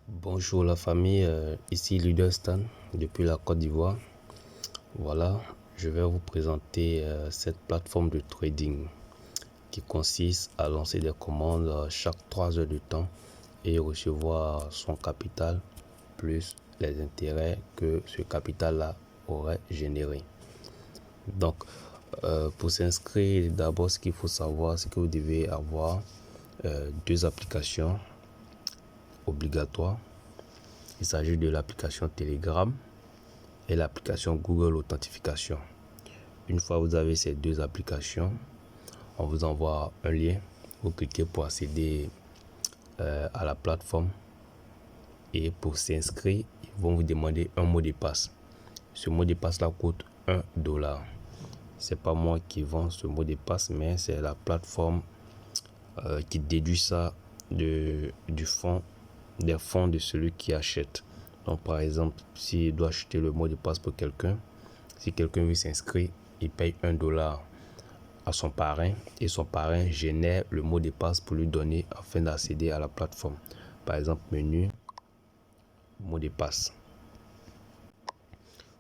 Bonjour la famille, ici Leader Stan depuis la Côte d'Ivoire. Voilà, je vais vous présenter cette plateforme de trading qui consiste à lancer des commandes chaque 3 heures de temps et recevoir son capital plus les intérêts que ce capital-là aurait généré. Donc, pour s'inscrire, d'abord ce qu'il faut savoir, c'est que vous devez avoir deux applications obligatoires. Il s'agit de l'application Telegram et l'application Google Authentification. Une fois que vous avez ces deux applications, on vous envoie un lien. Vous cliquez pour accéder à la plateforme. Et pour s'inscrire, ils vont vous demander un mot de passe. Ce mot de passe là coûte $1. C'est pas moi qui vends ce mot de passe, mais c'est la plateforme qui déduit ça des fonds de celui qui achète. Donc par exemple, s'il doit acheter le mot de passe pour quelqu'un, si quelqu'un veut s'inscrire, il paye $1 à son parrain et son parrain génère le mot de passe pour lui donner afin d'accéder à la plateforme. Par exemple, menu, mot de passe.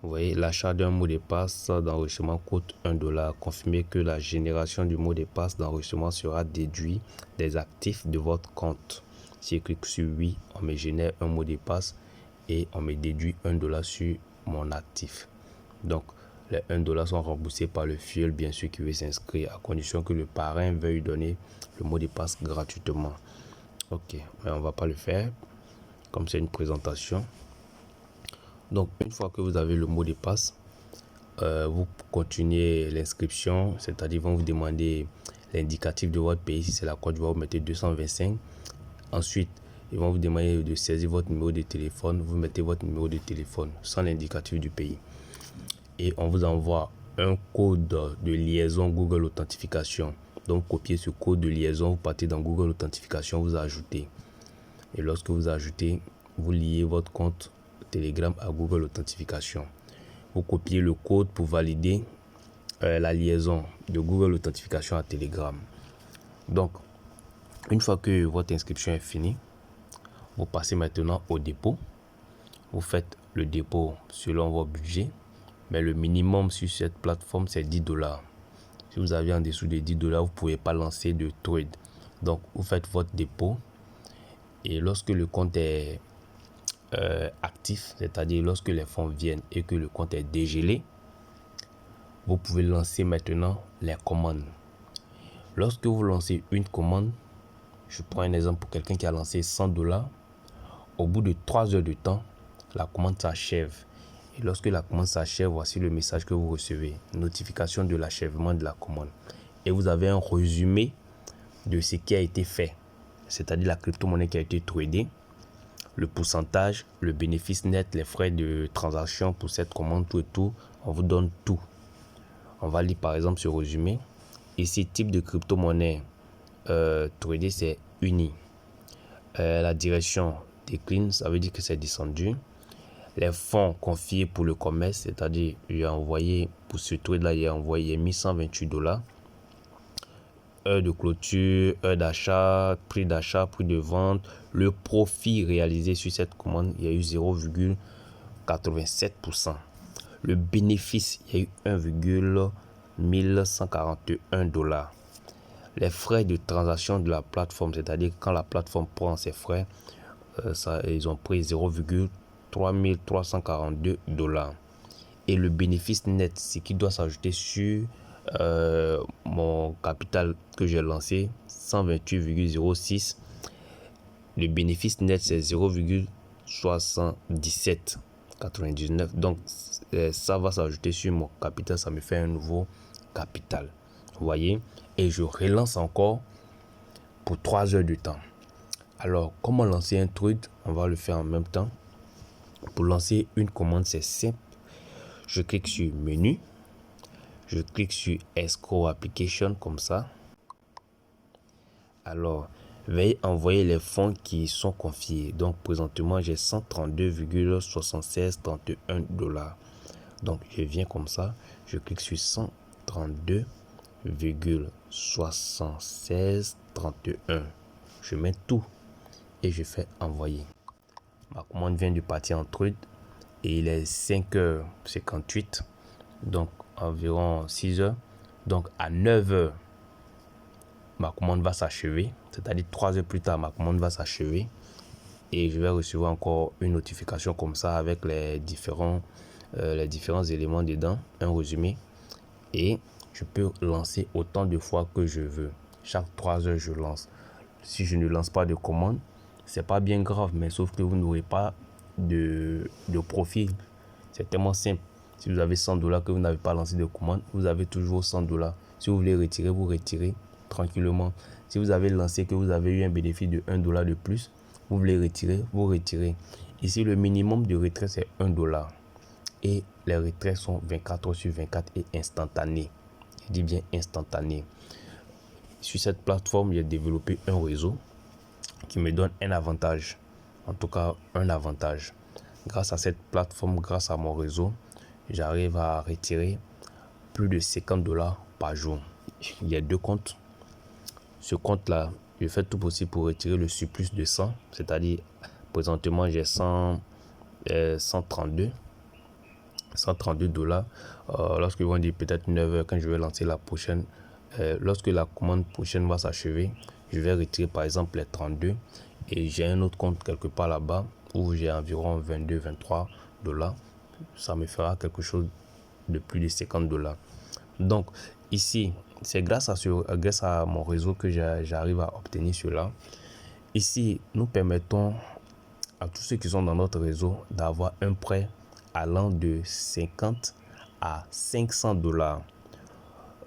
Vous voyez, l'achat d'un mot de passe d'enregistrement coûte $1. Confirmez que la génération du mot de passe d'enregistrement sera déduit des actifs de votre compte. Si je clique sur oui, on me génère un mot de passe et on me déduit $1 sur mon actif. Donc, les $1 sont remboursés par le filleul, bien sûr, qui veut s'inscrire, à condition que le parrain veuille donner le mot de passe gratuitement. Ok, mais on va pas le faire, comme c'est une présentation. Donc, une fois que vous avez le mot de passe, vous continuez l'inscription, c'est-à-dire vont vous demander l'indicatif de votre pays. Si c'est la Côte d'Ivoire, vous mettez 225. Ensuite, ils vont vous demander de saisir votre numéro de téléphone. Vous mettez votre numéro de téléphone sans l'indicatif du pays. Et on vous envoie un code de liaison Google Authentification. Donc, copiez ce code de liaison, vous partez dans Google Authentification, vous ajoutez. Et lorsque vous ajoutez, vous liez votre compte Telegram à Google Authentification. Vous copiez le code pour valider la liaison de Google Authentification à Telegram. Donc, une fois que votre inscription est finie, vous passez maintenant au dépôt. Vous faites le dépôt selon votre budget. Mais le minimum sur cette plateforme, c'est $10. Si vous avez en dessous de $10, vous ne pouvez pas lancer de trade. Donc, vous faites votre dépôt. Et lorsque le compte est actif, c'est-à-dire lorsque les fonds viennent et que le compte est dégelé, vous pouvez lancer maintenant les commandes. Lorsque vous lancez une commande, je prends un exemple pour quelqu'un qui a lancé $100, au bout de 3 heures de temps, la commande s'achève. Et lorsque la commande s'achève, voici le message que vous recevez. Notification de l'achèvement de la commande. Et vous avez un résumé de ce qui a été fait. C'est-à-dire la crypto-monnaie qui a été tradée, le pourcentage, le bénéfice net, les frais de transaction pour cette commande, tout et tout. On vous donne tout. On va lire par exemple ce résumé. Ici, type de crypto-monnaie tradée, c'est uni. La direction décline, ça veut dire que c'est descendu. Les fonds confiés pour le commerce, c'est-à-dire j'ai envoyé pour ce trade là, il a mis $128. Heure de clôture, heure d'achat, prix de vente, le profit réalisé sur cette commande, il y a eu 0,87%. Le bénéfice, il y a eu $1,1141. Les frais de transaction de la plateforme, c'est-à-dire quand la plateforme prend ses frais, ils ont pris 0,3342$. Et le bénéfice net, ce qui doit s'ajouter sur mon capital que j'ai lancé, 128,06. Le bénéfice net, c'est 0,7799. Donc, ça va s'ajouter sur mon capital. Ça me fait un nouveau capital. Vous voyez? Et je relance encore pour 3 heures de temps. Alors, comment lancer un trade? On va le faire en même temps. Pour lancer une commande, c'est simple. Je clique sur menu. Je clique sur escrow application comme ça. Alors, veuillez envoyer les fonds qui sont confiés. Donc, présentement, j'ai $132,7631. Donc, je viens comme ça. Je clique sur 132,7631. Je mets tout et je fais envoyer. Ma commande vient de partir en trade et il est 5h58, donc environ 6h. Donc à 9h, ma commande va s'achever, c'est-à-dire 3 heures plus tard, ma commande va s'achever et je vais recevoir encore une notification comme ça avec les différents éléments dedans, un résumé, et je peux lancer autant de fois que je veux. Chaque 3 heures, je lance. Si je ne lance pas de commande, c'est pas bien grave, mais sauf que vous n'aurez pas de profit. C'est tellement simple. Si vous avez 100 $ que vous n'avez pas lancé de commande, vous avez toujours 100 $. Si vous voulez retirer, vous retirez tranquillement. Si vous avez lancé, que vous avez eu un bénéfice de 1 $ de plus, vous voulez retirer, vous retirez. Ici, le minimum de retrait, c'est 1 $. Et les retraits sont 24h/24 et instantanés. Je dis bien instantané. Sur cette plateforme, j'ai développé un réseau qui me donne un avantage. En tout cas, un avantage. Grâce à cette plateforme, grâce à mon réseau, j'arrive à retirer plus de 50 $ par jour. Il y a 2 comptes. Ce compte-là, je fais tout possible pour retirer le surplus de 100. C'est-à-dire, présentement, j'ai 132 $. Lorsque ils vont dire peut-être 9h, quand je vais lancer la prochaine, lorsque la commande prochaine va s'achever, je vais retirer par exemple les 32 et j'ai un autre compte quelque part là-bas où j'ai environ 22-23 $. Ça me fera quelque chose de plus de 50 $. Donc ici, c'est grâce à mon réseau que j'arrive à obtenir cela. Ici, nous permettons à tous ceux qui sont dans notre réseau d'avoir un prêt allant de 50 à 500 $.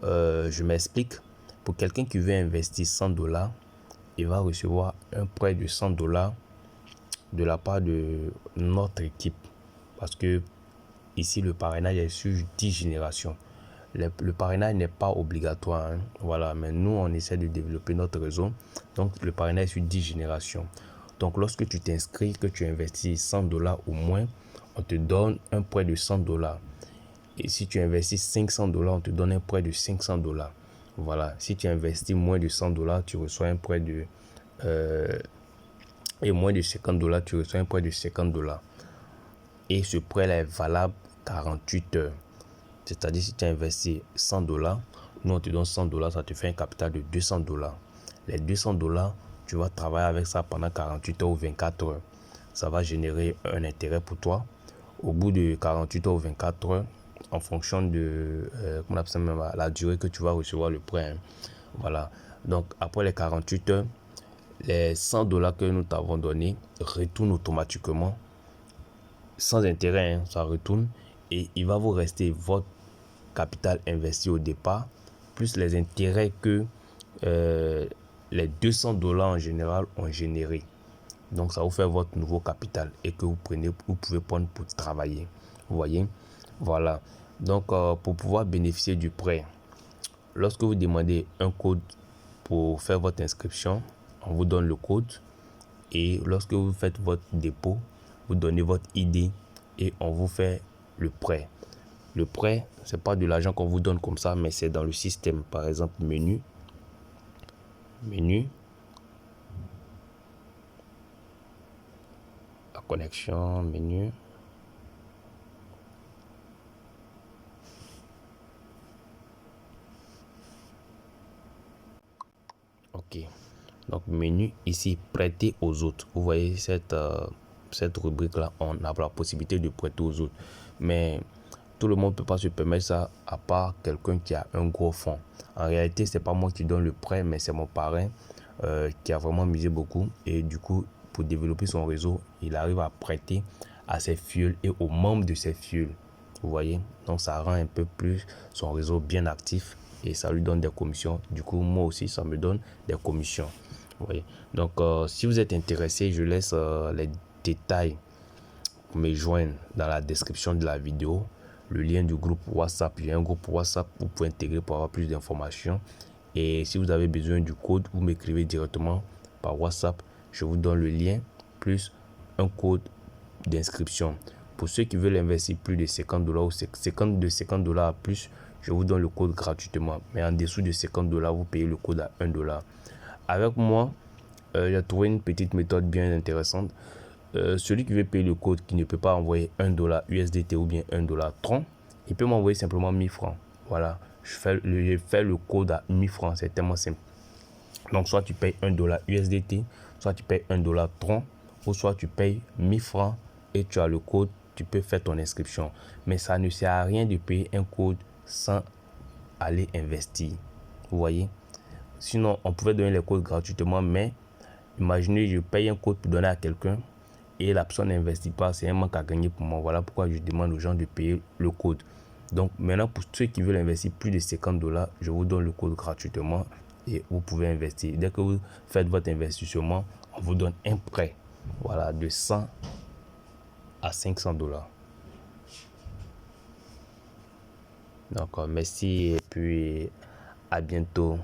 Je m'explique. Pour quelqu'un qui veut investir 100 $, il va recevoir un prêt de 100 $ de la part de notre équipe. Parce que ici, le parrainage est sur 10 générations. Le parrainage n'est pas obligatoire. Voilà, mais nous, on essaie de développer notre réseau. Donc, le parrainage est sur 10 générations. Donc, lorsque tu t'inscris, que tu investis 100 $ au moins, on te donne un prêt de 100 $. Et si tu investis 500 $, on te donne un prêt de 500 $. Voilà. Si tu investis moins de 100 $, tu reçois un prêt de... et moins de 50 $, tu reçois un prêt de 50 $. Et ce prêt-là est valable 48 heures. C'est-à-dire, si tu as investi 100 $, nous, on te donne 100 $, ça te fait un capital de 200 $. Les 200 $, tu vas travailler avec ça pendant 48 heures ou 24 heures. Ça va générer un intérêt pour toi. Au bout de 48 heures ou 24 heures, en fonction de la durée que tu vas recevoir le prêt. Voilà. Donc, après les 48 heures, les 100 $ que nous t'avons donné retournent automatiquement. Sans intérêt, ça retourne. Et il va vous rester votre capital investi au départ, plus les intérêts que les 200 $ en général ont généré. Donc, ça vous fait votre nouveau capital et que vous pouvez prendre pour travailler. Vous voyez? Voilà. Donc, pour pouvoir bénéficier du prêt, lorsque vous demandez un code pour faire votre inscription, on vous donne le code. Et lorsque vous faites votre dépôt, vous donnez votre ID et on vous fait le prêt. Le prêt, c'est pas de l'argent qu'on vous donne comme ça, mais c'est dans le système. Par exemple, menu, la connexion, menu. Ok. Donc, menu ici, prêter aux autres. Vous voyez cette rubrique-là, on a la possibilité de prêter aux autres. Mais tout le monde ne peut pas se permettre ça, à part quelqu'un qui a un gros fonds. En réalité, c'est pas moi qui donne le prêt, mais c'est mon parrain qui a vraiment misé beaucoup. Et du coup, pour développer son réseau, il arrive à prêter à ses fioles et aux membres de ses fioles. Vous voyez? Donc, ça rend un peu plus son réseau bien actif et ça lui donne des commissions. Du coup, moi aussi, ça me donne des commissions. Vous voyez? Donc, si vous êtes intéressé, je laisse les détails pour me joindre dans la description de la vidéo. Le lien du groupe WhatsApp. Il y a un groupe WhatsApp où vous pouvez intégrer pour avoir plus d'informations. Et si vous avez besoin du code, vous m'écrivez directement par WhatsApp. Je vous donne le lien plus un code d'inscription. Pour ceux qui veulent investir plus de 50 $ ou 50 $ à plus, je vous donne le code gratuitement. Mais en dessous de 50 $, vous payez le code à 1 $. Avec moi, j'ai trouvé une petite méthode bien intéressante. celui qui veut payer le code, qui ne peut pas envoyer $1 USDT ou bien $1 Tron, il peut m'envoyer simplement 1000 francs. Voilà, je fais le code à 1000 francs, c'est tellement simple. Donc, soit tu payes $1 USDT, soit tu payes $1 Tron, ou soit tu payes 1000 francs et tu as le code, tu peux faire ton inscription. Mais ça ne sert à rien de payer un code sans aller investir. Vous voyez? Sinon, on pouvait donner les codes gratuitement, mais imaginez, je paye un code pour donner à quelqu'un et la personne n'investit pas, c'est un manque à gagner pour moi. Voilà pourquoi je demande aux gens de payer le code. Donc maintenant, pour ceux qui veulent investir plus de $50, je vous donne le code gratuitement et vous pouvez investir. Dès que vous faites votre investissement, on vous donne un prêt, voilà, de 100 à $500. Donc merci et puis à bientôt.